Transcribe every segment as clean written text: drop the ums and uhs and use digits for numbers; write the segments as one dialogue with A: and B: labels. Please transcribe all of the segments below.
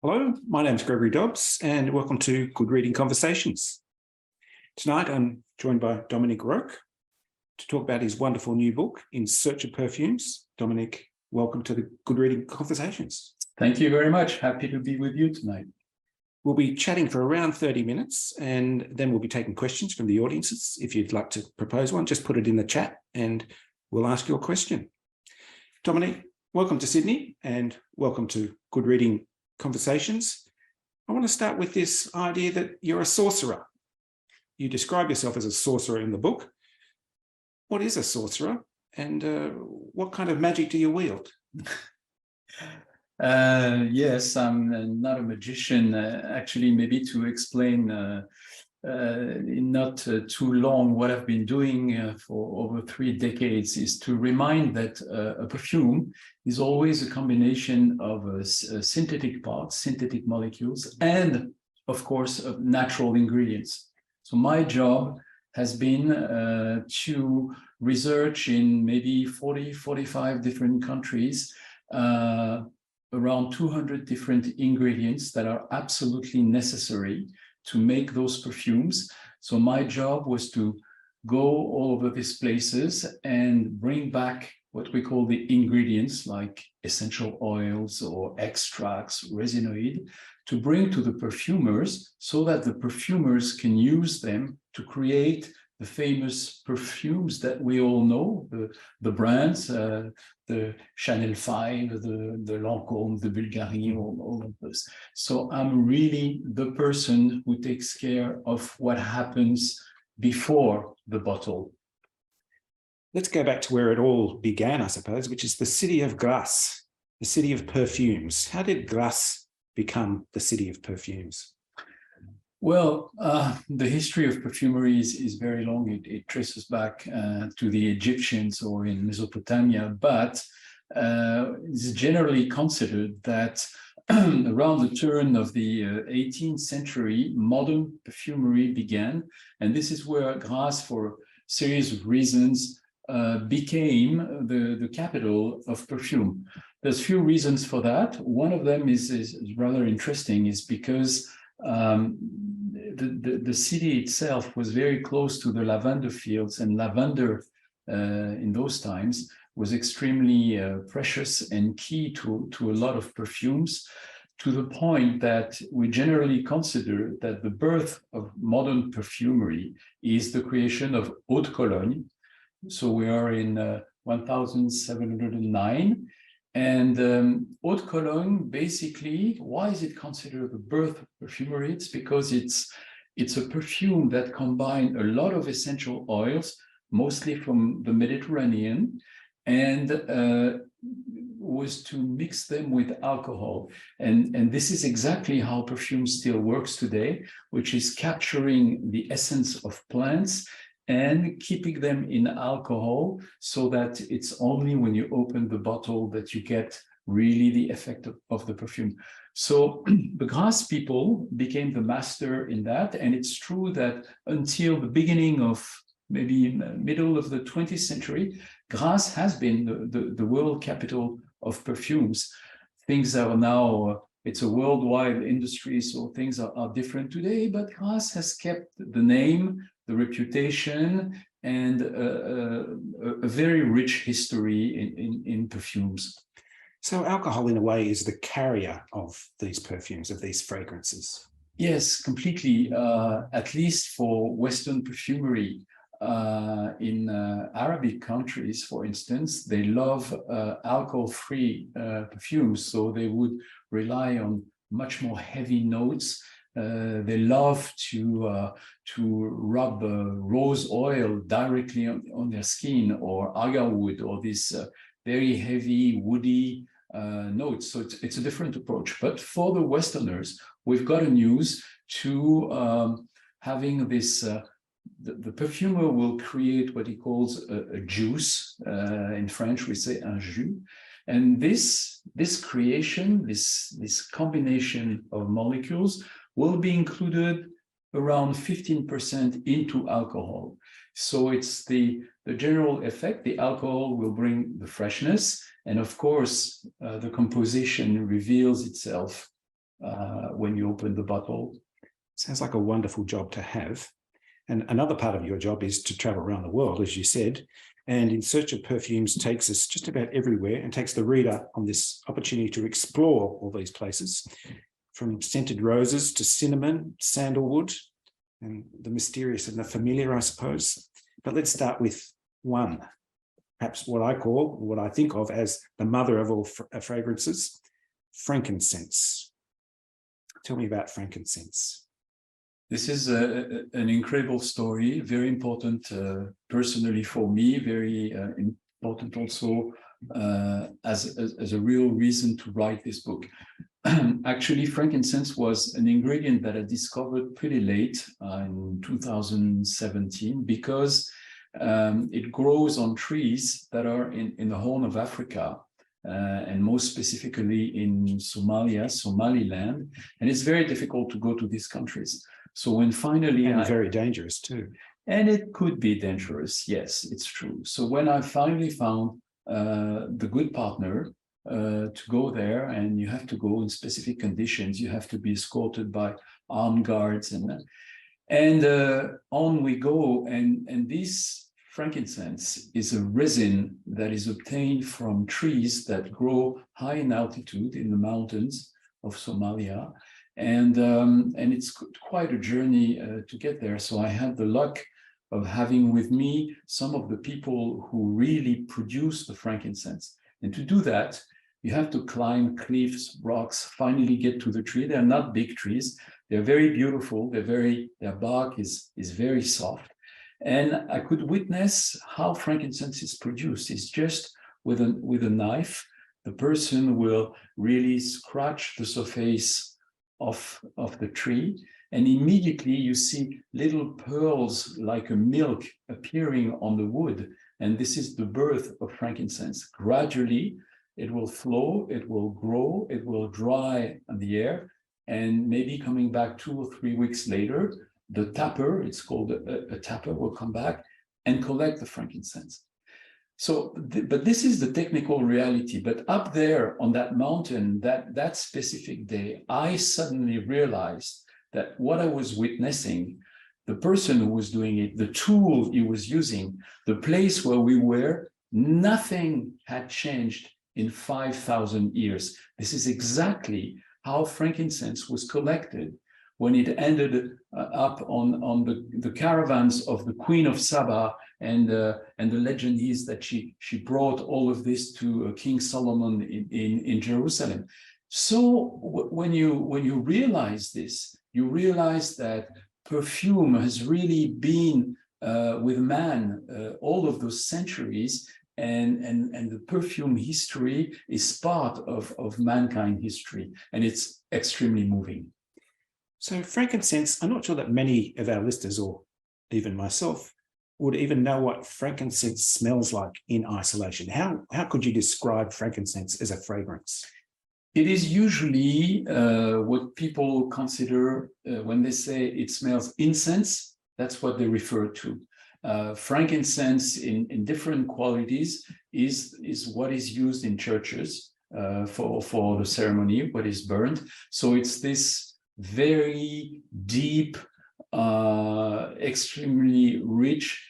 A: Hello, my name is Gregory Dobbs and welcome to Good Reading Conversations. Tonight I'm joined by Dominique Roques to talk about his wonderful new book, In Search of Perfumes. Dominique, welcome to the Good Reading Conversations.
B: Thank you very much. Happy to be with you tonight.
A: We'll be chatting for around 30 minutes and then we'll be taking questions from the audiences. If you'd like to propose one, just put it in the chat and we'll ask your question. Dominique, welcome to Sydney and welcome to Good Reading Conversations. I want to start with this idea that you're a sorcerer. You describe yourself as a sorcerer in the book. What is a sorcerer and what kind of magic do you wield?
B: Yes, I'm not a magician. Actually, maybe to explain in not too long what I've been doing for over 3 decades is to remind that a perfume is always a combination of synthetic parts, synthetic molecules, and of course, of natural ingredients. So my job has been to research in maybe 40, 45 different countries, around 200 different ingredients that are absolutely necessary to make those perfumes. So my job was to go all over these places and bring back what we call the ingredients like essential oils or extracts, resinoid, to bring to the perfumers so that the perfumers can use them to create the famous perfumes that we all know, the brands, the Chanel 5, the Lancôme, the Bulgari, all of those. So I'm really the person who takes care of what happens before the bottle.
A: Let's go back to where it all began, I suppose, which is the city of Grasse, the city of perfumes. How did Grasse become the city of perfumes?
B: Well, the history of perfumery is very long. It traces back to the Egyptians or in Mesopotamia, but it's generally considered that around the turn of the 18th century, modern perfumery began. And this is where Grasse, for a series of reasons, became the capital of perfume. There's few reasons for that. One of them is rather interesting, is because the city itself was very close to the lavender fields, and lavender in those times was extremely precious and key to a lot of perfumes, to the point that we generally consider that the birth of modern perfumery is the creation of Eau de Cologne. So we are in 1709. And Eau de Cologne, basically, why is it considered the birth of perfumery? It's because it's a perfume that combines a lot of essential oils, mostly from the Mediterranean, and was to mix them with alcohol. And this is exactly how perfume still works today, which is capturing the essence of plants and keeping them in alcohol so that it's only when you open the bottle that you get really the effect of the perfume. So the Grasse people became the master in that. And it's true that until the beginning of maybe middle of the 20th century, Grasse has been the world capital of perfumes. Things are now, it's a worldwide industry, so things are different today, but Grasse has kept the name, the reputation, and a very rich history in perfumes.
A: So alcohol, in a way, is the carrier of these perfumes, of these fragrances.
B: Yes, completely. At least for Western perfumery. In Arabic countries, for instance, they love alcohol-free perfumes, so they would rely on much more heavy notes. They love to rub rose oil directly on their skin, or agar wood, or this very heavy woody notes. So it's a different approach. But for the Westerners, we've gotten used to having this. The perfumer will create what he calls a juice. In French, we say un jus. And this creation, this combination of molecules will be included around 15% into alcohol. So it's the general effect. The alcohol will bring the freshness. And of course, the composition reveals itself when you open the bottle.
A: Sounds like a wonderful job to have. And another part of your job is to travel around the world, as you said. And In Search of Perfumes takes us just about everywhere and takes the reader on this opportunity to explore all these places, from scented roses to cinnamon, sandalwood, and the mysterious and the familiar, I suppose. But let's start with one, perhaps what I think of as the mother of all fragrances, frankincense. Tell me about frankincense.
B: This is an incredible story, very important personally for me, very important also as a real reason to write this book. Actually, frankincense was an ingredient that I discovered pretty late in 2017 because it grows on trees that are in the Horn of Africa. And most specifically in Somaliland, and it's very difficult to go to these countries. So when finally
A: very dangerous too.
B: And it could be dangerous, yes, it's true. So when I finally found the good partner to go there, and you have to go in specific conditions, you have to be escorted by armed guards, and on we go, and this frankincense is a resin that is obtained from trees that grow high in altitude in the mountains of Somalia. And it's quite a journey to get there. So I had the luck of having with me some of the people who really produce the frankincense. And to do that, you have to climb cliffs, rocks, finally get to the tree. They're not big trees. They're very beautiful. Their bark is very soft. And I could witness how frankincense is produced. It's just with a knife. The person will really scratch the surface of the tree, and immediately you see little pearls like a milk appearing on the wood. And this is the birth of frankincense. Gradually, it will flow, it will grow, it will dry on the air, and maybe coming back 2 or 3 weeks later, the tapper, it's called a tapper, will come back and collect the frankincense. So, but this is the technical reality. But up there on that mountain, that specific day, I suddenly realized that what I was witnessing, the person who was doing it, the tool he was using, the place where we were, nothing had changed in 5,000 years. This is exactly how frankincense was collected when it ended up on the caravans of the Queen of Saba, and the legend is that she brought all of this to King Solomon in Jerusalem. So when you realize this, you realize that perfume has really been with man all of those centuries, and the perfume history is part of mankind history, and it's extremely moving.
A: So frankincense, I'm not sure that many of our listeners, or even myself, would even know what frankincense smells like in isolation. How could you describe frankincense as a fragrance?
B: It is usually what people consider when they say it smells incense, that's what they refer to. Frankincense in different qualities is what is used in churches for the ceremony, what is burned. So it's this very deep, extremely rich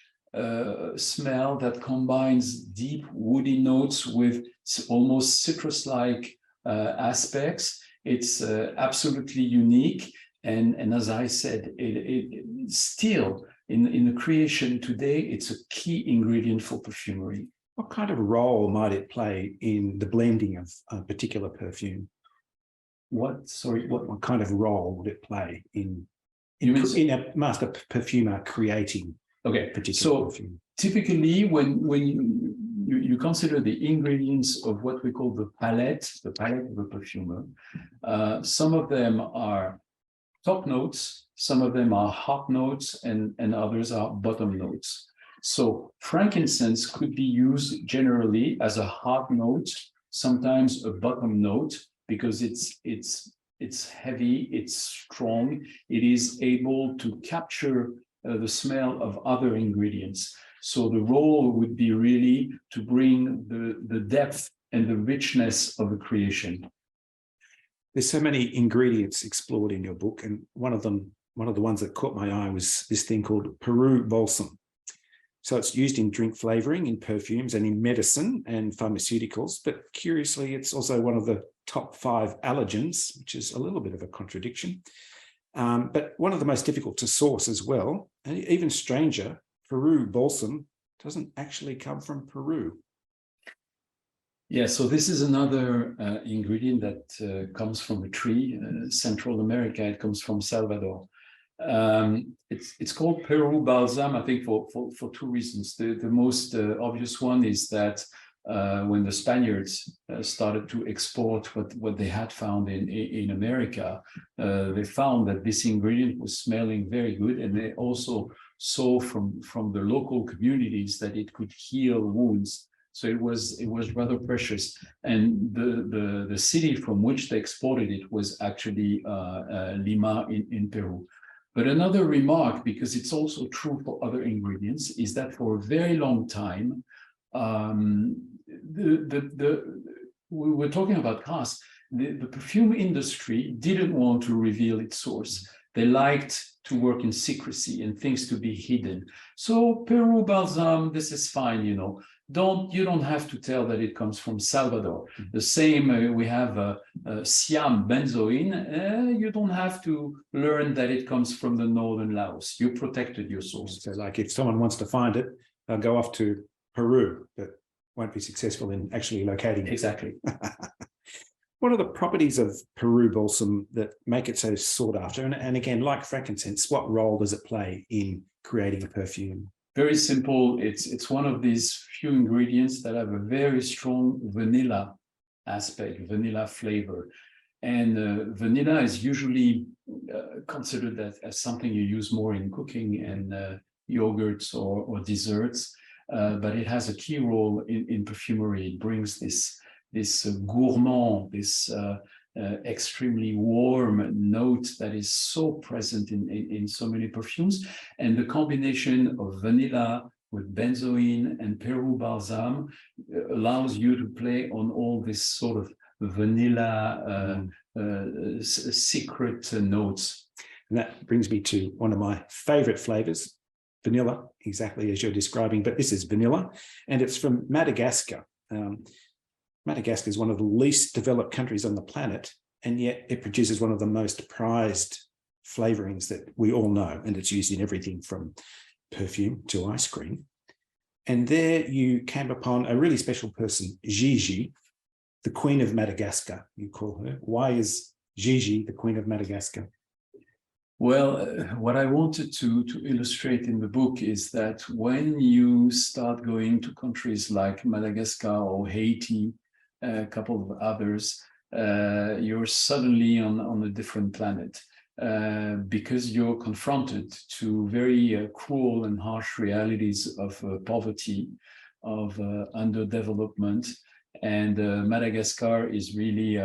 B: smell that combines deep woody notes with almost citrus-like aspects. It's absolutely unique, and as I said, it still in the creation today, it's a key ingredient for perfumery.
A: What kind of role might it play in the blending of a particular perfume? What kind of role would it play in a master perfumer creating a particular perfume?
B: Typically, when you consider the ingredients of what we call the palette of a perfumer, some of them are top notes, some of them are hot notes, and others are bottom notes. So frankincense could be used generally as a hot note, sometimes a bottom note, because it's heavy, it's strong, it is able to capture the smell of other ingredients. So the role would be really to bring the depth and the richness of the creation.
A: There's so many ingredients explored in your book, and one of the ones that caught my eye was this thing called Peru balsam. So it's used in drink flavoring, in perfumes, and in medicine and pharmaceuticals. But curiously, it's also one of the top 5 allergens, which is a little bit of a contradiction. But one of the most difficult to source as well. And even stranger, Peru balsam doesn't actually come from Peru.
B: Yeah, so this is another ingredient that comes from a tree, Central America. It comes from Salvador. It's called Peru balsam, I think, for 2 reasons. The most obvious one is that when the Spaniards started to export what they had found in America, they found that this ingredient was smelling very good, and they also saw from the local communities that it could heal wounds. So it was rather precious, and the city from which they exported it was actually Lima in Peru. But another remark, because it's also true for other ingredients, is that for a very long time, we were talking about caste. The perfume industry didn't want to reveal its source. They liked to work in secrecy and things to be hidden. So Peru balsam, this is fine, you know. You don't have to tell that it comes from Salvador. The same, we have Siam benzoin. You don't have to learn that it comes from the northern Laos. You protected your source.
A: So like if someone wants to find it, they'll go off to Peru, but won't be successful in actually locating it.
B: Exactly.
A: What are the properties of Peru balsam that make it so sought after? And again, like frankincense, what role does it play in creating a perfume?
B: Very simple. It's one of these few ingredients that have a very strong vanilla aspect, vanilla flavor. And vanilla is usually considered as something you use more in cooking and yogurts or desserts. But it has a key role in perfumery. It brings this gourmand, this extremely warm note that is so present in so many perfumes. And the combination of vanilla with benzoin and Peru balsam allows you to play on all this sort of vanilla secret notes.
A: And that brings me to one of my favorite flavors, vanilla, exactly as you're describing, but this is vanilla, and it's from Madagascar. Madagascar is one of the least developed countries on the planet, and yet it produces one of the most prized flavorings that we all know, and it's used in everything from perfume to ice cream. And there you came upon a really special person, Gigi, the Queen of Madagascar, you call her. Why is Gigi the Queen of Madagascar?
B: Well, what I wanted to illustrate in the book is that when you start going to countries like Madagascar or Haiti, a couple of others, you're suddenly on a different planet because you're confronted to very cruel and harsh realities of poverty, of underdevelopment. And Madagascar is really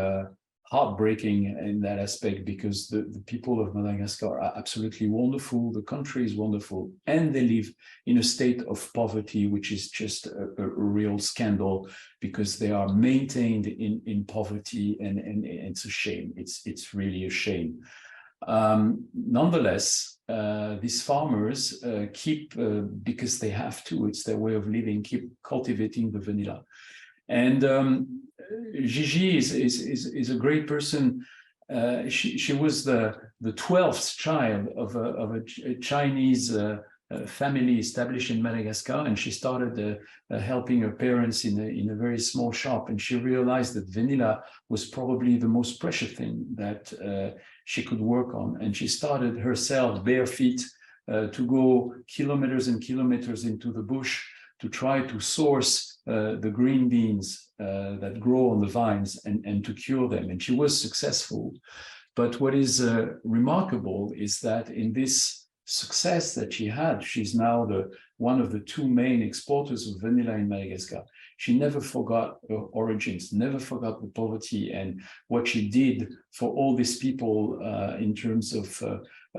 B: heartbreaking in that aspect, because the people of Madagascar are absolutely wonderful, the country is wonderful, and they live in a state of poverty, which is just a real scandal, because they are maintained in poverty, and it's a shame. It's really a shame. Nonetheless, these farmers keep, because they have to, it's their way of living, keep cultivating the vanilla. And Gigi is a great person. She was the 12th child of a Chinese family established in Madagascar, and she started helping her parents in a very small shop. And she realized that vanilla was probably the most precious thing that she could work on. And she started herself bare feet to go kilometers and kilometers into the bush to try to source the green beans that grow on the vines and to cure them. And she was successful. But what is remarkable is that in this success that she had, she's now one of the 2 main exporters of vanilla in Madagascar. She never forgot her origins, never forgot the poverty, and what she did for all these people in terms of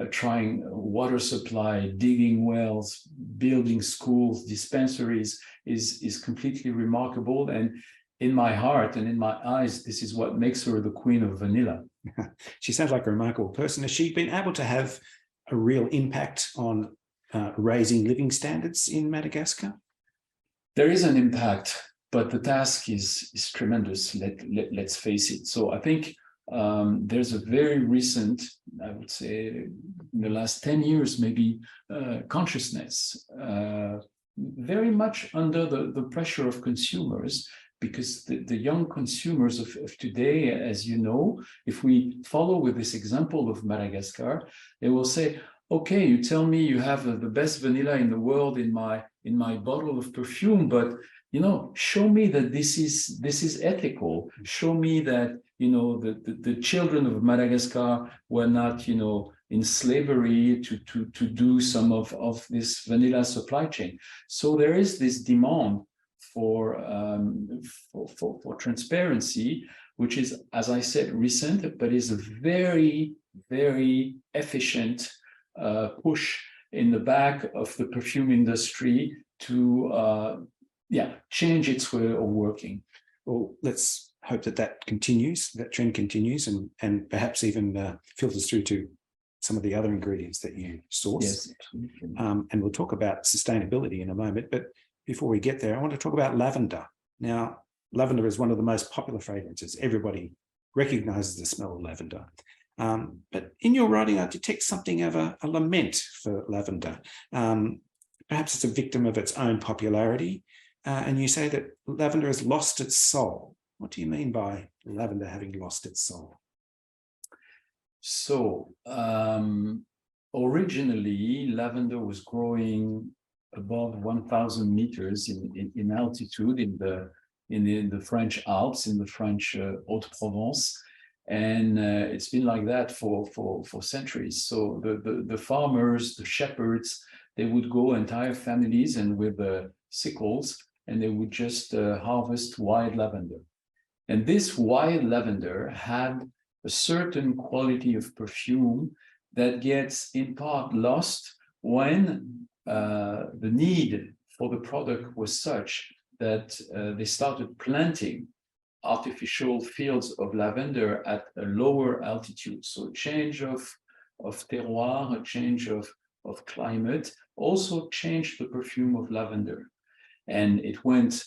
B: trying water supply, digging wells, building schools, dispensaries is completely remarkable. And in my heart and in my eyes, this is what makes her the Queen of Vanilla.
A: She sounds like a remarkable person. Has she been able to have a real impact on raising living standards in Madagascar?
B: There is an impact, but the task is tremendous. Let's face it. So I think there's a very recent, I would say, in the last 10 years, maybe, consciousness, very much under the pressure of consumers, because the young consumers of today, as you know, if we follow with this example of Madagascar, they will say, okay, you tell me you have the best vanilla in the world in my bottle of perfume, but show me that this is ethical. Show me that the children of Madagascar were not in slavery to do some of this vanilla supply chain. So there is this demand for transparency, which is, as I said, recent, but is a very, very efficient push in the back of the perfume industry to change its way of working.
A: Well, let's hope that continues, that trend continues, and perhaps even filters through to some of the other ingredients that you source.
B: Yes, absolutely.
A: And we'll talk about sustainability in a moment. But before we get there, I want to talk about lavender. Now, lavender is one of the most popular fragrances. Everybody recognizes the smell of lavender. But in your writing, I detect something of a lament for lavender. Perhaps it's a victim of its own popularity. And you say that lavender has lost its soul. What do you mean by lavender having lost its soul?
B: So originally, lavender was growing above 1,000 meters in altitude in the French Alps, in the French Haute-Provence. And it's been like that for centuries. So the farmers, the shepherds, they would go, entire families, and with sickles, and they would just harvest wild lavender. And this wild lavender had a certain quality of perfume that gets in part lost when the need for the product was such that they started planting artificial fields of lavender at a lower altitude. So a change of terroir, a change of climate also changed the perfume of lavender. And it went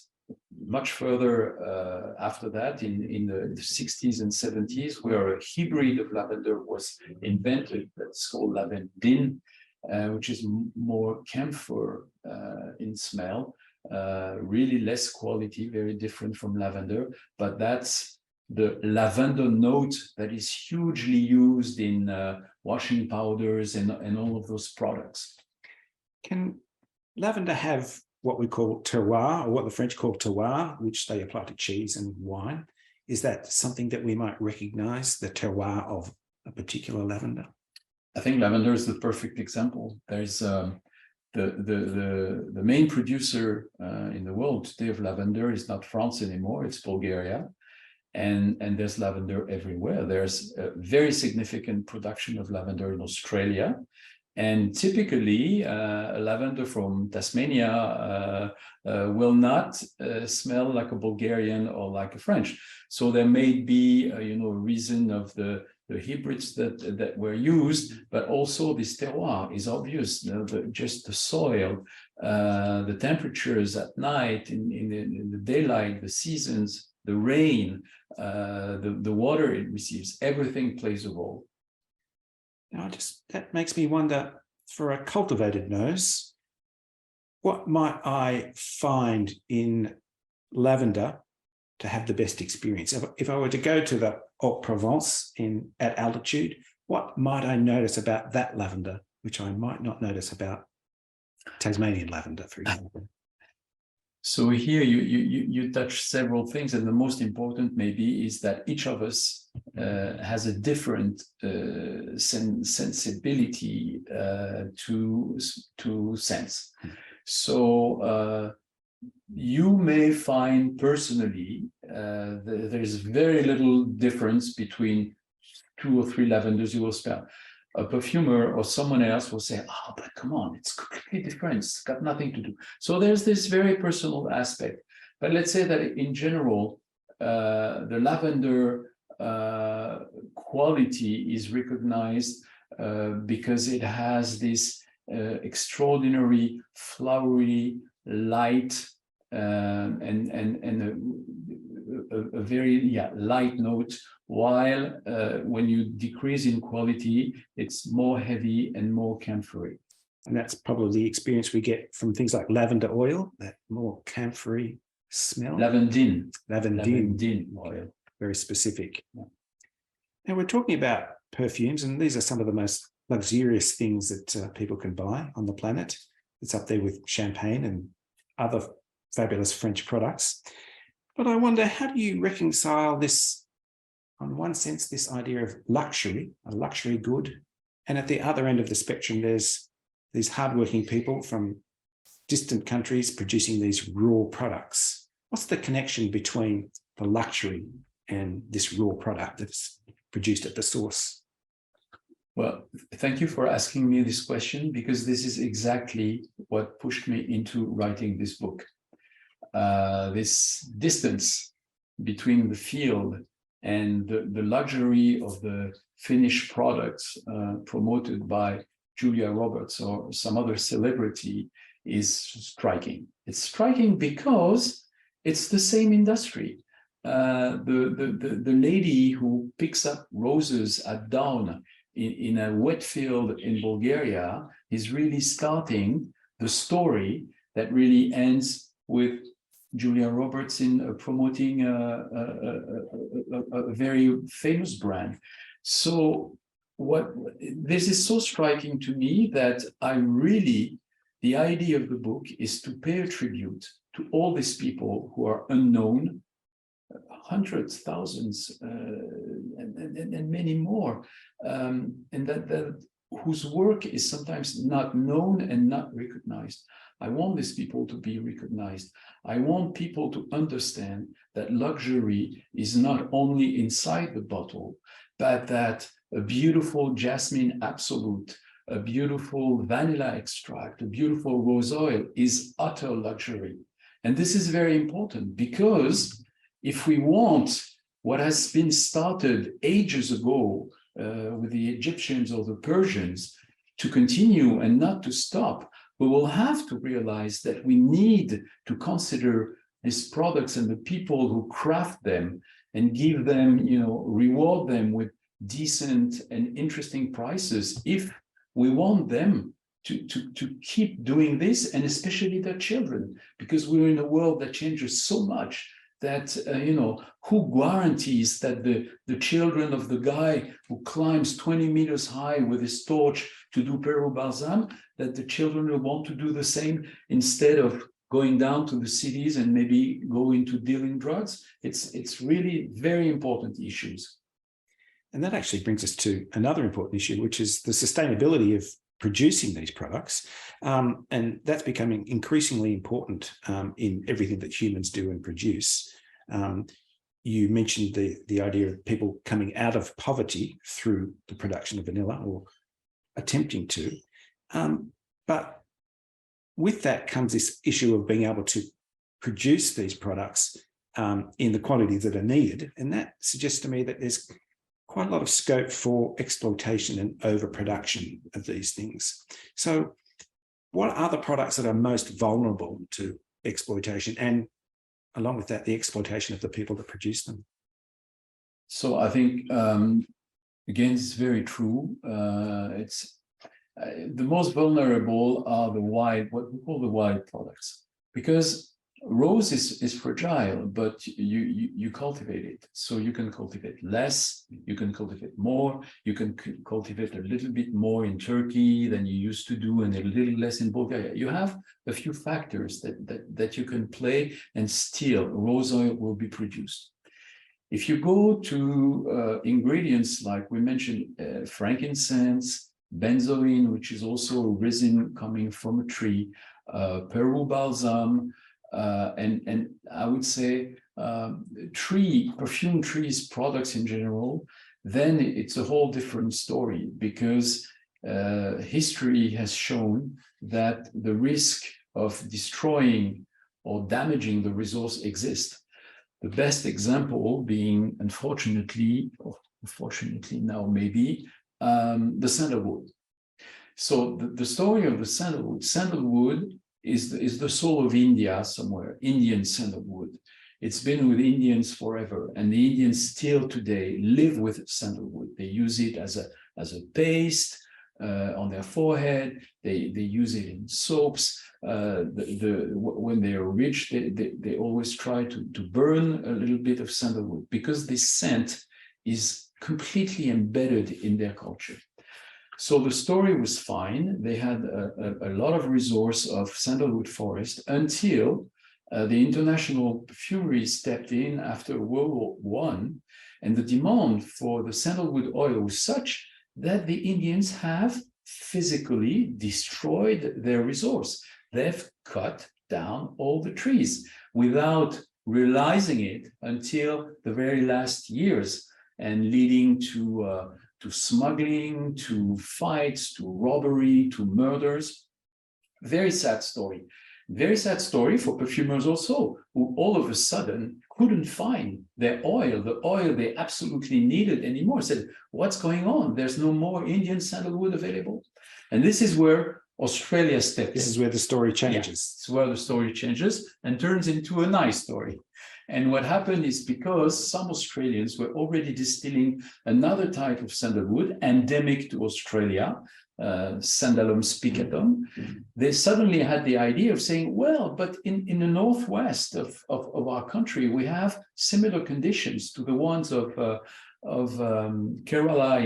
B: much further after that in the 60s and 70s, where a hybrid of lavender was invented that's called lavandin, which is more camphor in smell, really less quality, very different from lavender, but that's the lavender note that is hugely used in washing powders and all of those products.
A: Can lavender have what we call terroir, or what the French call terroir, which they apply to cheese and wine? Is that something that we might recognize, the terroir of a particular lavender?
B: I think lavender is the perfect example. There's the main producer in the world today of lavender is not France anymore, it's Bulgaria. And there's lavender everywhere. There's a very significant production of lavender in Australia. And typically, a lavender from Tasmania will not smell like a Bulgarian or like a French. So there may be, a reason of the hybrids that were used, but also this terroir is obvious. Just the soil, the temperatures at night, in the daylight, the seasons, the rain, the water it receives, everything plays a role.
A: Now, that makes me wonder, for a cultivated nose, what might I find in lavender to have the best experience? If I were to go to the Haute-Provence at altitude, what might I notice about that lavender, which I might not notice about Tasmanian lavender, for example?
B: So here you touch several things, and the most important maybe is that each of us has a different sensibility to sense. So you may find personally there's very little difference between 2 or 3 lavenders you will smell. A perfumer or someone else will say, oh, but come on, it's completely different. It's got nothing to do. So there's this very personal aspect. But let's say that in general, the lavender quality is recognized because it has this extraordinary flowery light and a very light note, while when you decrease in quality, it's more heavy and more camphory.
A: And that's probably the experience we get from things like lavender oil, that more camphory smell.
B: Lavandin
A: oil.
B: oil.
A: Very specific. Yeah. Now we're talking about perfumes, and these are some of the most luxurious things that people can buy on the planet. It's up there with champagne and other fabulous French products. But I wonder, how do you reconcile this, on one sense, this idea of luxury, a luxury good, and at the other end of the spectrum, there's these hardworking people from distant countries producing these raw products. What's the connection between the luxury and this raw product that's produced at the source?
B: Well, thank you for asking me this question, because this is exactly what pushed me into writing this book. This distance between the field and the luxury of the finished products promoted by Julia Roberts or some other celebrity is striking. It's striking because it's the same industry. The lady who picks up roses at dawn in a wet field in Bulgaria is really starting the story that really ends with Julia Roberts in promoting a very famous brand. So this is so striking to me that the idea of the book is to pay a tribute to all these people who are unknown, hundreds, thousands, and many more, and that whose work is sometimes not known and not recognized. I want these people to be recognized. I want people to understand that luxury is not only inside the bottle, but that a beautiful jasmine absolute, a beautiful vanilla extract, a beautiful rose oil is utter luxury. And this is very important, because if we want what has been started ages ago with the Egyptians or the Persians to continue and not to stop, we will have to realize that we need to consider these products and the people who craft them and give them, reward them with decent and interesting prices if we want them to keep doing this, and especially their children, because we're in a world that changes so much that, who guarantees that the children of the guy who climbs 20 meters high with his torch to do Peru balsam, that the children will want to do the same instead of going down to the cities and maybe go into dealing drugs? It's really very important issues.
A: And that actually brings us to another important issue, which is the sustainability of producing these products. And that's becoming increasingly important in everything that humans do and produce. You mentioned the idea of people coming out of poverty through the production of vanilla, or attempting to. But with that comes this issue of being able to produce these products in the quantities that are needed. And that suggests to me that there's quite a lot of scope for exploitation and overproduction of these things. So what are the products that are most vulnerable to exploitation, and along with that, the exploitation of the people that produce them?
B: So I think, again, it's very true. It's the most vulnerable are what we call the wild products, because rose is fragile, but you cultivate it. So you can cultivate less, you can cultivate more, you can cultivate a little bit more in Turkey than you used to do, and a little less in Bulgaria. You have a few factors that you can play, and still rose oil will be produced. If you go to ingredients like we mentioned, frankincense, benzoin, which is also a resin coming from a tree, Peru balsam, and I would say perfume trees products in general, then it's a whole different story, because history has shown that the risk of destroying or damaging the resource exists. The best example being, unfortunately, or unfortunately now maybe, the sandalwood. So the story of the sandalwood is the soul of India somewhere, Indian sandalwood. It's been with Indians forever, and the Indians still today live with sandalwood. They use it as a paste on their forehead. They use it in soaps. When they are rich, they always try to burn a little bit of sandalwood because this scent is completely embedded in their culture. So the story was fine. They had a lot of resource of sandalwood forest until the international perfumery stepped in after World War I, and the demand for the sandalwood oil was such that the Indians have physically destroyed their resource. They've cut down all the trees without realizing it until the very last years, and leading to smuggling, to fights, to robbery, to murders. Very sad story. Very sad story for perfumers also, who all of a sudden couldn't find their oil, the oil they absolutely needed anymore. Said, what's going on? There's no more Indian sandalwood available. And this is where Australia steps in.
A: This is where the story changes.
B: Yeah, it's where the story changes and turns into a nice story. And what happened is because some Australians were already distilling another type of sandalwood endemic to Australia, Sandalum spicatum, they suddenly had the idea of saying, well, but in the northwest of our country, we have similar conditions to the ones of Kerala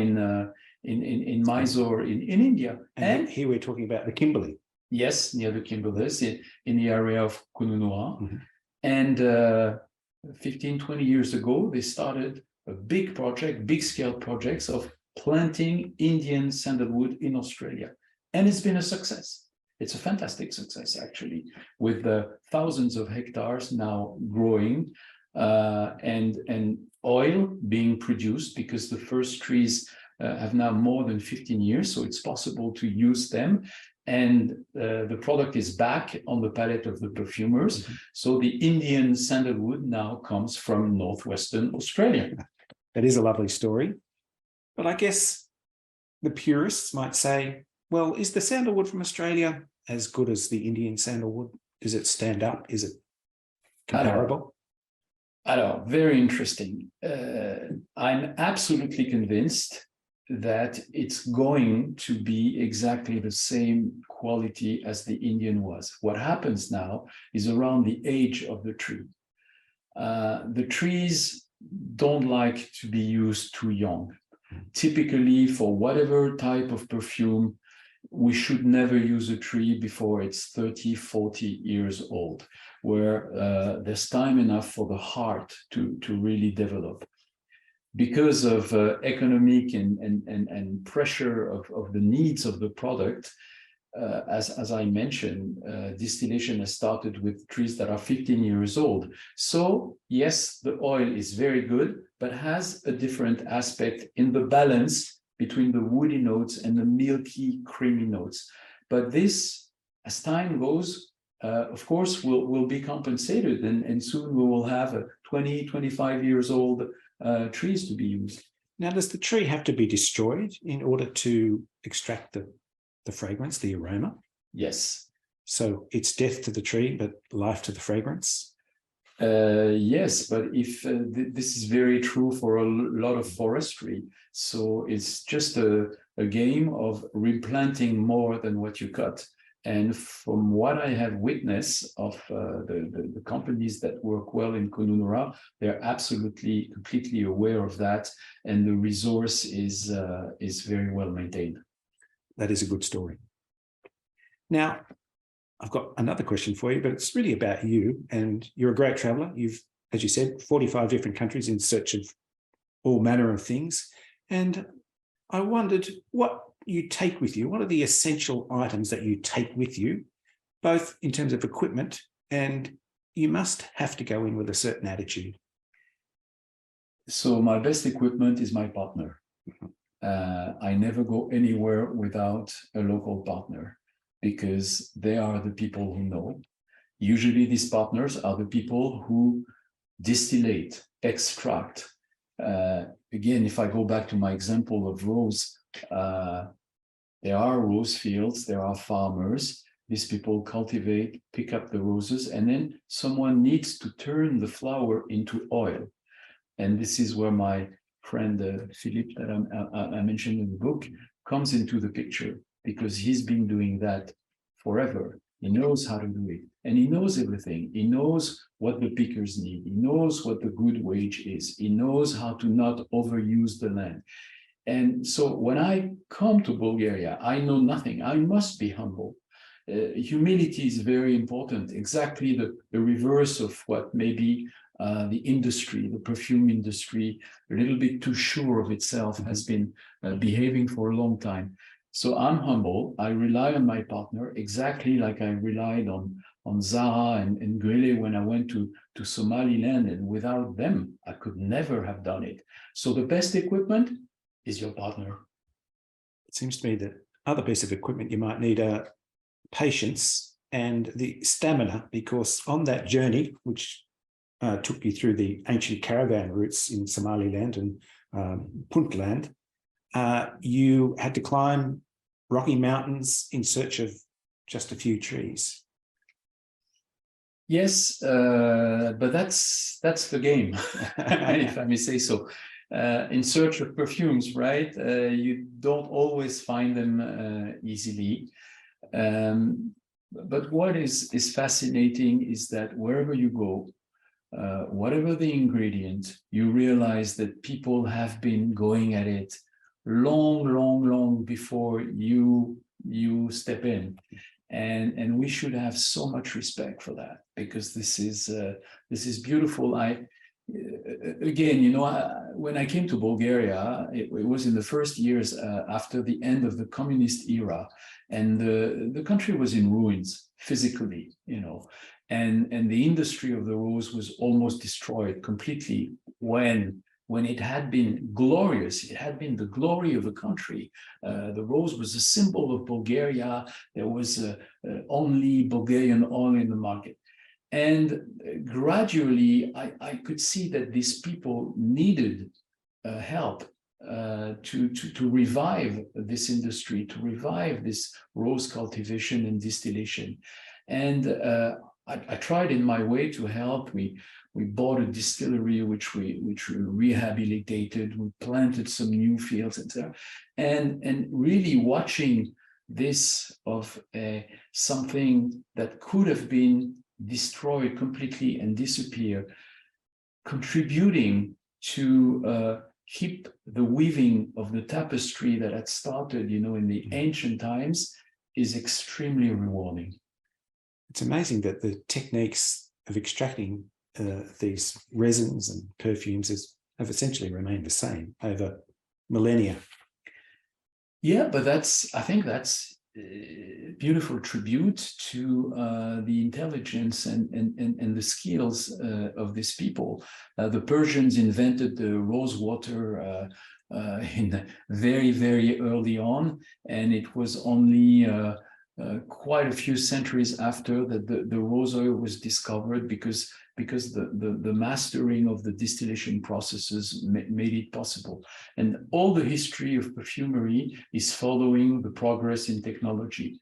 B: in Mysore in India.
A: And here we're talking about the Kimberley.
B: Yes, near the Kimberleys, in the area of Kununurra. Mm-hmm. And 15, 20 years ago, they started a big project, big scale projects of planting Indian sandalwood in Australia. And it's been a success. It's a fantastic success, actually, with thousands of hectares now growing and oil being produced, because the first trees have now more than 15 years, so it's possible to use them. And the product is back on the palette of the perfumers. Mm-hmm. So the Indian sandalwood now comes from northwestern Australia.
A: That is a lovely story. But I guess the purists might say, well, is the sandalwood from Australia as good as the Indian sandalwood? Does it stand up? Is it comparable?
B: I don't know. Very interesting. I'm absolutely convinced that it's going to be exactly the same quality as the Indian was. What happens now is around the age of the tree. The trees don't like to be used too young. Typically, for whatever type of perfume, we should never use a tree before it's 30, 40 years old, where there's time enough for the heart to really develop. Because of economic and pressure of the needs of the product, as I mentioned, distillation has started with trees that are 15 years old. So yes, the oil is very good, but has a different aspect in the balance between the woody notes and the milky, creamy notes. But this, as time goes, of course, will be compensated, and soon we will have a 20, 25 years old trees to be used.
A: Now, does the tree have to be destroyed in order to extract the fragrance, the aroma?
B: Yes.
A: So it's death to the tree, but life to the fragrance?
B: Yes, but if this is very true for a lot of forestry. So it's just a game of replanting more than what you cut. And from what I have witnessed of the companies that work well in Kununurra, they're absolutely, completely aware of that. And the resource is very well maintained.
A: That is a good story. Now, I've got another question for you, but it's really about you. And you're a great traveler. You've, as you said, 45 different countries in search of all manner of things. And I wondered what you take with you. What are the essential items that you take with you, both in terms of equipment, and you must have to go in with a certain attitude?
B: So my best equipment is my partner. I never go anywhere without a local partner, because they are the people who know. Usually these partners are the people who distillate, extract. Again, if I go back to my example of rose, there are rose fields, there are farmers. These people cultivate, pick up the roses, and then someone needs to turn the flower into oil. And this is where my friend Philippe, that I mentioned in the book, comes into the picture, because he's been doing that forever. He knows how to do it, and he knows everything. He knows what the pickers need. He knows what the good wage is. He knows how to not overuse the land. And so when I come to Bulgaria, I know nothing. I must be humble. Humility is very important, exactly the reverse of what maybe the industry, the perfume industry, a little bit too sure of itself, has been behaving for a long time. So I'm humble. I rely on my partner exactly like I relied on Zara and Grele when I went to Somaliland, and without them, I could never have done it. So the best equipment is your partner.
A: It seems to me that other piece of equipment you might need are patience and the stamina, because on that journey, which took you through the ancient caravan routes in Somaliland and Puntland, you had to climb rocky mountains in search of just a few trees.
B: Yes, but that's the game, if I may say so. In Search of Perfumes, right? You don't always find them easily. But what is fascinating is that wherever you go, whatever the ingredient, you realize that people have been going at it long before you step in. And we should have so much respect for that, because this is beautiful. Again, you know, when I came to Bulgaria, it was in the first years after the end of the communist era, and the country was in ruins physically, you know, and the industry of the rose was almost destroyed completely when it had been glorious. It had been the glory of the country. The rose was a symbol of Bulgaria. There was only Bulgarian oil in the market. And gradually, I could see that these people needed help to revive this industry, to revive this rose cultivation and distillation. And I tried in my way to help. We bought a distillery, which we rehabilitated. We planted some new fields, etc. And really watching this of something that could have been destroyed completely and disappear, contributing to keep the weaving of the tapestry that had started, you know, in the ancient times, is extremely rewarding.
A: It's amazing that the techniques of extracting these resins and perfumes have essentially remained the same over millennia.
B: Yeah, but I think that's a beautiful tribute to the intelligence and the skills of these people. The Persians invented the rose water in very early on, and it was only quite a few centuries after that the rose oil was discovered, because the mastering of the distillation processes made it possible. And all the history of perfumery is following the progress in technology.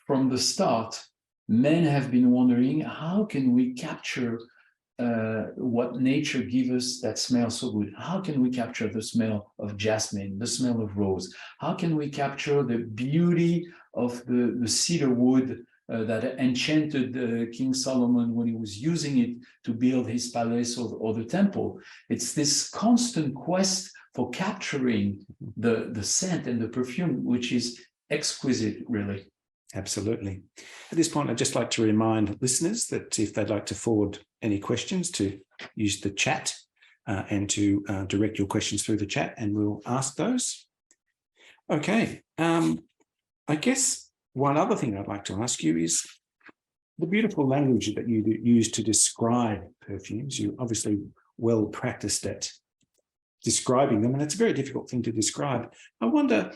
B: From the start, men have been wondering, how can we capture what nature gives us that smells so good? How can we capture the smell of jasmine, the smell of rose? How can we capture the beauty of the cedar wood that enchanted King Solomon when he was using it to build his palace or the temple? It's this constant quest for capturing the scent and the perfume, which is exquisite, really.
A: Absolutely. At this point, I'd just like to remind listeners that if they'd like to forward any questions, to use the chat and to direct your questions through the chat, and we'll ask those. Okay. I guess one other thing I'd like to ask you is the beautiful language that you use to describe perfumes. You're obviously well practiced at describing them, and it's a very difficult thing to describe. I wonder,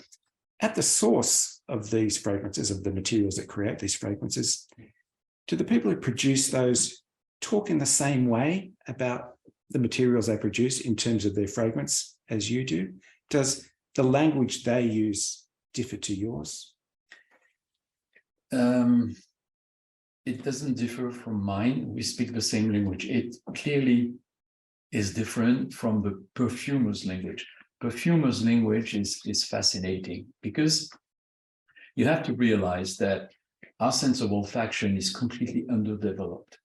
A: at the source of these fragrances, of the materials that create these fragrances, do the people who produce those talk in the same way about the materials they produce in terms of their fragrance as you do? Does the language they use differ to yours?
B: It doesn't differ from mine. We speak the same language. It clearly is different from the perfumer's language. Perfumer's language is fascinating because you have to realize that our sense of olfaction is completely underdeveloped.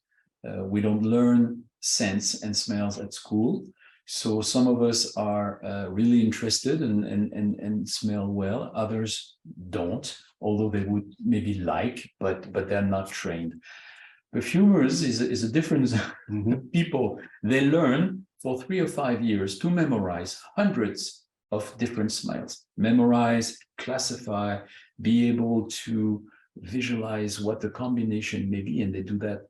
B: We don't learn scents and smells at school. So some of us are really interested and smell well. Others don't, although they would maybe like, but they're not trained. Perfumers is a different people. They learn for 3 or 5 years to memorize hundreds of different smells. Memorize, classify, be able to visualize what the combination may be, and they do that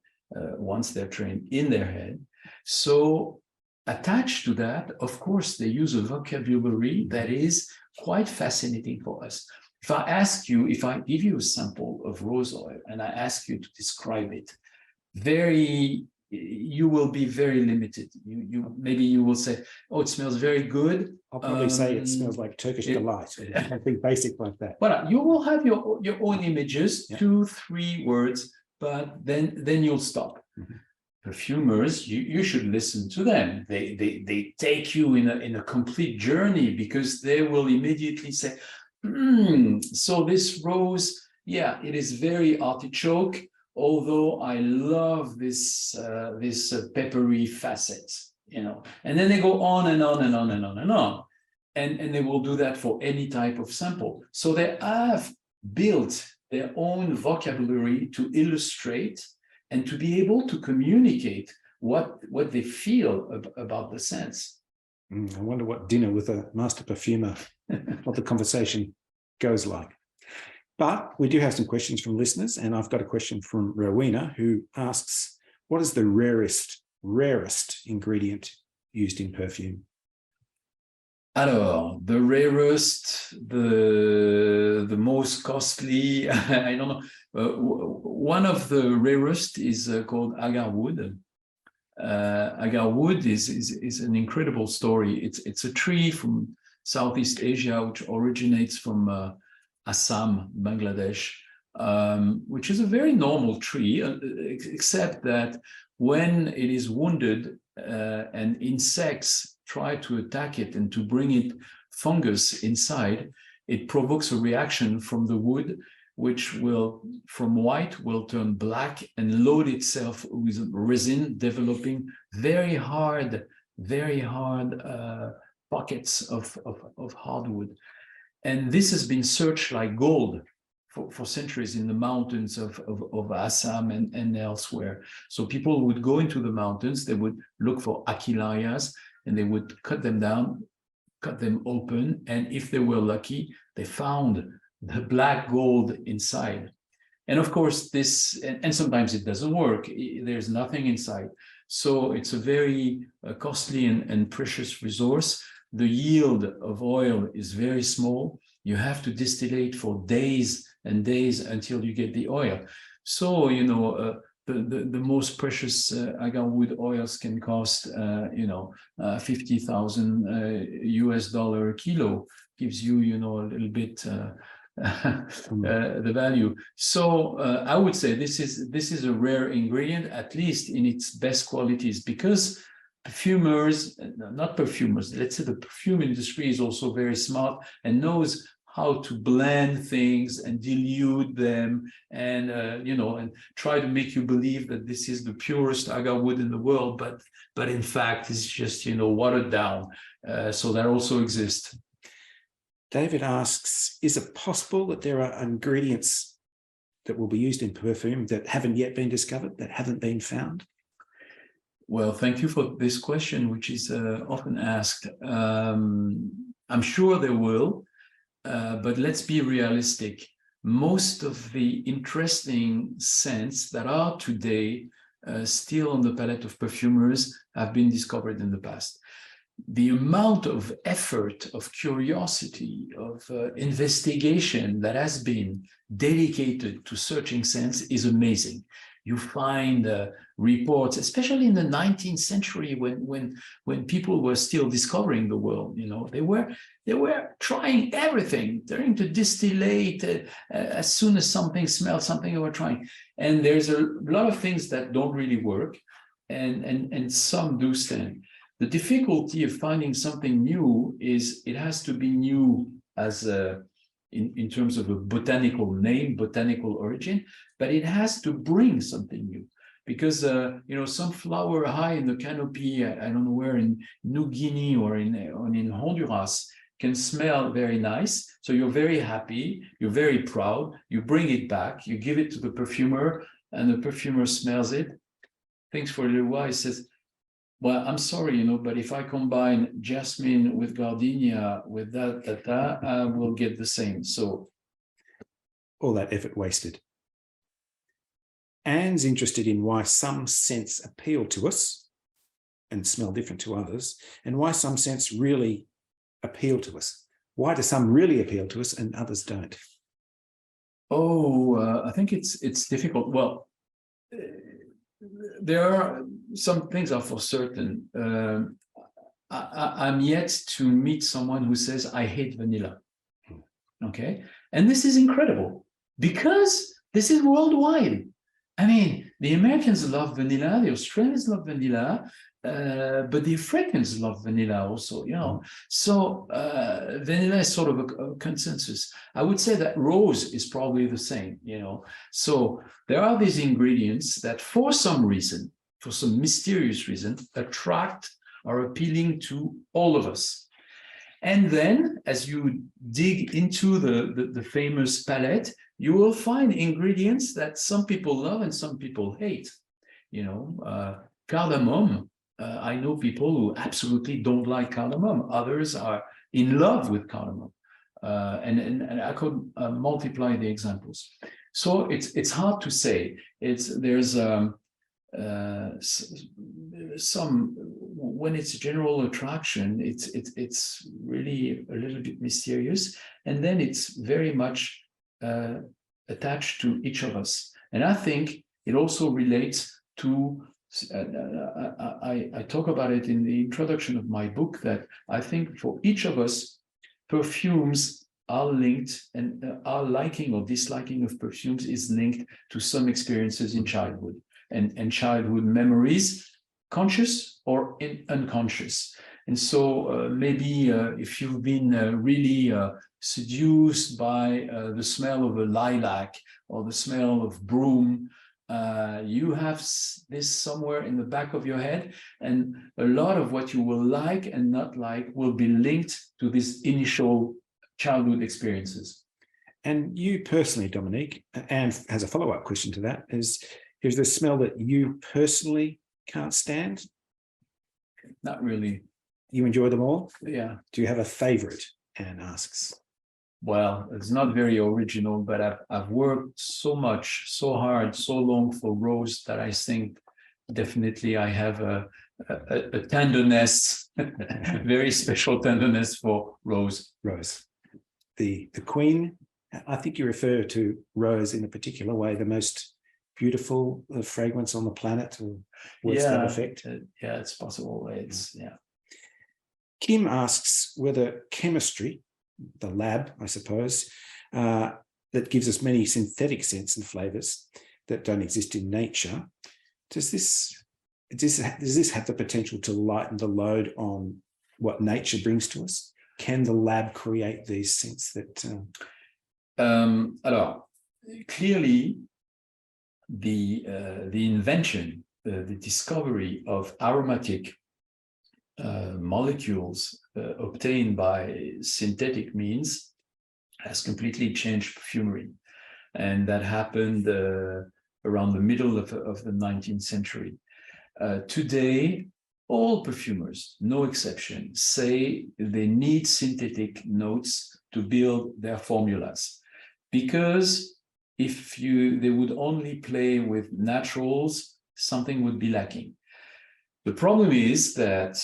B: once they're trained in their head. So attached to that, of course, they use a vocabulary that is quite fascinating for us. If I give you a sample of rose oil and I ask you to describe it, you will be very limited. Maybe you will say, "Oh, it smells very good."
A: I'll probably say it smells like Turkish delight, or something basic like that.
B: But you will have your own images, 2, 3 words, but then you'll stop. Perfumers, you should listen to them. They take you in a complete journey, because they will immediately say, so this rose, yeah, it is very artichoke, although I love this peppery facet, and then they go on and on and on and on and on. And they will do that for any type of sample. So they have built their own vocabulary to illustrate and to be able to communicate what they feel about the scents.
A: I wonder what dinner with a master perfumer, what the conversation goes like. But we do have some questions from listeners, and I've got a question from Rowena, who asks, what is the rarest ingredient used in perfume?
B: Alors, the rarest, the most costly, I don't know. One of the rarest is called agar wood. Agar wood is an incredible story. It's a tree from Southeast Asia, which originates from Assam, Bangladesh, which is a very normal tree, except that when it is wounded and insects try to attack it and to bring it fungus inside, it provokes a reaction from the wood, which will, from white, will turn black and load itself with resin, developing very hard pockets of hardwood. And this has been searched like gold for centuries in the mountains of Assam and elsewhere. So people would go into the mountains, they would look for aquilayas, and they would cut them down, cut them open, and if they were lucky, they found the black gold inside. And of course, and sometimes it doesn't work. There's nothing inside. So it's a very costly and precious resource. The yield of oil is very small. You have to distillate for days and days until you get the oil. So, the most precious agar wood oils can cost, $50,000 US a kilo, gives you, a little bit the value. So I would say this is a rare ingredient, at least in its best qualities, because let's say the perfume industry is also very smart and knows how to blend things and dilute them and and try to make you believe that this is the purest agar wood in the world, but in fact it's just watered down. So that also exists.
A: David asks, is it possible that there are ingredients that will be used in perfume that haven't yet been discovered, that haven't been found?
B: Well, thank you for this question, which is often asked. I'm sure there will. But let's be realistic. Most of the interesting scents that are today still on the palette of perfumers have been discovered in the past. The amount of effort, of curiosity, of investigation that has been dedicated to searching scents is amazing. You find reports, especially in the 19th century, when people were still discovering the world. They were trying everything, trying to distillate as soon as something smelled something. They were trying, and there's a lot of things that don't really work, and some do stand. The difficulty of finding something new is it has to be new as in terms of a botanical name, botanical origin, but it has to bring something new. Because some flower high in the canopy, I don't know where, in New Guinea or in Honduras, can smell very nice. So you're very happy, you're very proud, you bring it back, you give it to the perfumer, and the perfumer smells it, thinks for a little while, he says, well, I'm sorry, but if I combine jasmine with gardenia with that, I will get the same. So
A: all that effort wasted. Anne's interested in why some scents appeal to us and smell different to others, and why some scents really appeal to us. Why do some really appeal to us and others don't?
B: I think it's difficult. Well, there are some things are for certain. I'm yet to meet someone who says, I hate vanilla. Okay. And this is incredible because this is worldwide. I mean, the Americans love vanilla, the Australians love vanilla, but the Africans love vanilla also, So vanilla is sort of a consensus. I would say that rose is probably the same, So there are these ingredients that for some reason, for some mysterious reason, attract or appealing to all of us. And then as you dig into the famous palette, you will find ingredients that some people love and some people hate. Cardamom. I know people who absolutely don't like cardamom. Others are in love with cardamom. And I could multiply the examples. So it's hard to say. There's some, when it's general attraction, it's really a little bit mysterious, and then it's very much attached to each of us. And I think it also relates to I talk about it in the introduction of my book, that I think for each of us, perfumes are linked, and our liking or disliking of perfumes is linked to some experiences in childhood and childhood memories, conscious or unconscious. And so maybe if you've been really seduced by the smell of a lilac or the smell of broom, you have this somewhere in the back of your head, and a lot of what you will like and not like will be linked to these initial childhood experiences.
A: And you personally, Dominique, and has a follow-up question to that, is there a smell that you personally can't stand?
B: Not really.
A: You enjoy them all?
B: Yeah.
A: Do you have a favorite? Anne asks.
B: Well, it's not very original, but I've worked so much, so hard, so long for rose that I think definitely I have a tenderness, very special tenderness for rose.
A: Rose. The queen, I think you refer to rose in a particular way, the most beautiful fragrance on the planet, or words to that effect.
B: Yeah, it's possible.
A: Kim asks whether chemistry, the lab, I suppose, that gives us many synthetic scents and flavors that don't exist in nature, does this have the potential to lighten the load on what nature brings to us? Can the lab create these scents that?
B: Alors, clearly, the invention, the discovery of aromatic molecules obtained by synthetic means has completely changed perfumery, and that happened around the middle of the 19th century. Today, all perfumers, no exception, say they need synthetic notes to build their formulas, because if they would only play with naturals, something would be lacking. The problem is that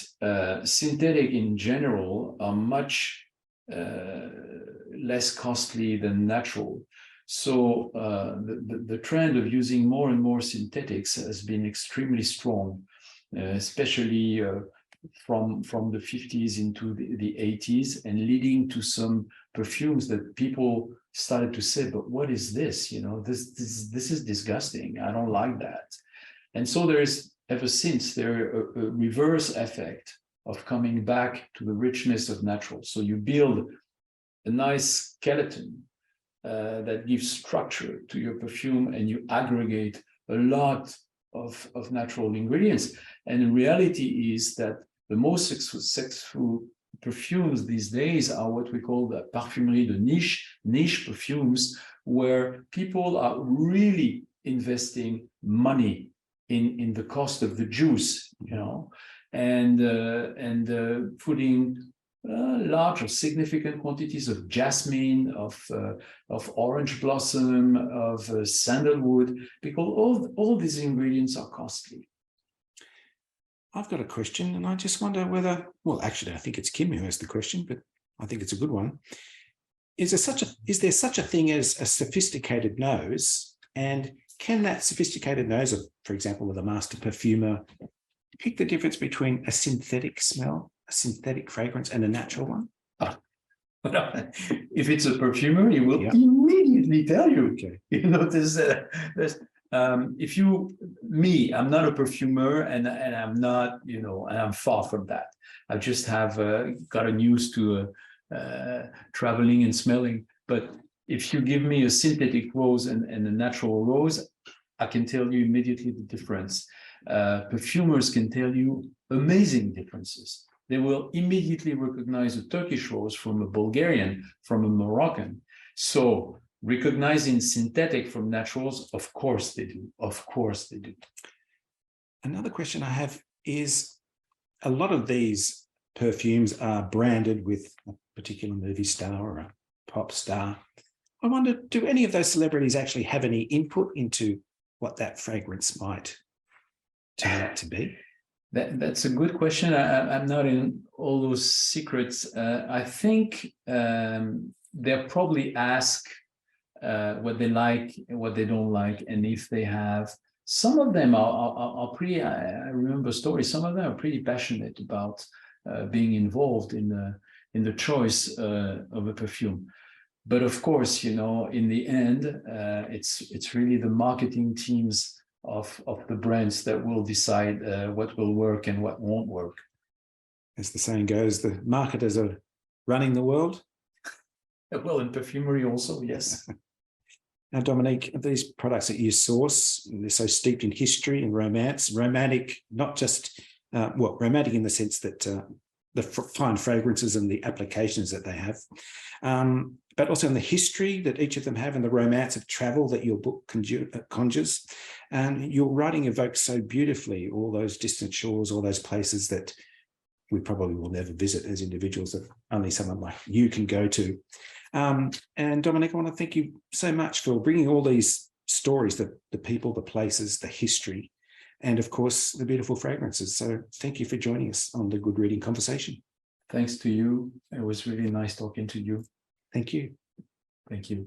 B: synthetic in general are much less costly than natural. So the trend of using more and more synthetics has been extremely strong, especially from the 50s into the 80s, and leading to some perfumes that people started to say, but what is this? You know, this is disgusting. I don't like that. And so there is, ever since, there a reverse effect of coming back to the richness of natural. So you build a nice skeleton that gives structure to your perfume, and you aggregate a lot of natural ingredients. And the reality is that the most successful perfumes these days are what we call the parfumerie de niche perfumes, where people are really investing money in the cost of the juice, you know, and putting large or significant quantities of jasmine, of orange blossom, of sandalwood, because all these ingredients are costly.
A: I've got a question, and I just wonder whether, well, actually, I think it's Kim who has the question, but I think it's a good one. Is there such a thing as a sophisticated nose? And can that sophisticated nose, of, for example, with a master perfumer, pick the difference between a synthetic smell, a synthetic fragrance, and a natural one?
B: If it's a perfumer, he will immediately tell you. Okay. You know, if I'm not a perfumer, and I'm not, you know, and I'm far from that. I just have gotten used to traveling and smelling. But if you give me a synthetic rose and a natural rose, I can tell you immediately the difference. Perfumers can tell you amazing differences. They will immediately recognize a Turkish rose from a Bulgarian, from a Moroccan. So recognizing synthetic from naturals, of course they do. Of course they do.
A: Another question I have is, a lot of these perfumes are branded with a particular movie star or a pop star. I wonder, do any of those celebrities actually have any input into what that fragrance might turn out to be?
B: That's a good question. I'm not in all those secrets. I think they'll probably ask what they like, what they don't like, and if they have. Some of them are pretty. I remember stories. Some of them are pretty passionate about being involved in the choice of a perfume. But of course, you know, in the end, it's really the marketing teams of the brands that will decide what will work and what won't work.
A: As the saying goes, the marketers are running the world.
B: Well, in perfumery also, yes.
A: Now, Dominique, these products that you source, they're so steeped in history and romance, romantic, not just, romantic in the sense that the fine fragrances and the applications that they have, but also in the history that each of them have and the romance of travel that your book conjures. And your writing evokes so beautifully all those distant shores, all those places that we probably will never visit as individuals, that only someone like you can go to. And Dominique, I want to thank you so much for bringing all these stories, the people, the places, the history, and of course, the beautiful fragrances. So thank you for joining us on the Good Reading Conversation.
B: Thanks to you. It was really nice talking to you.
A: Thank you.
B: Thank you.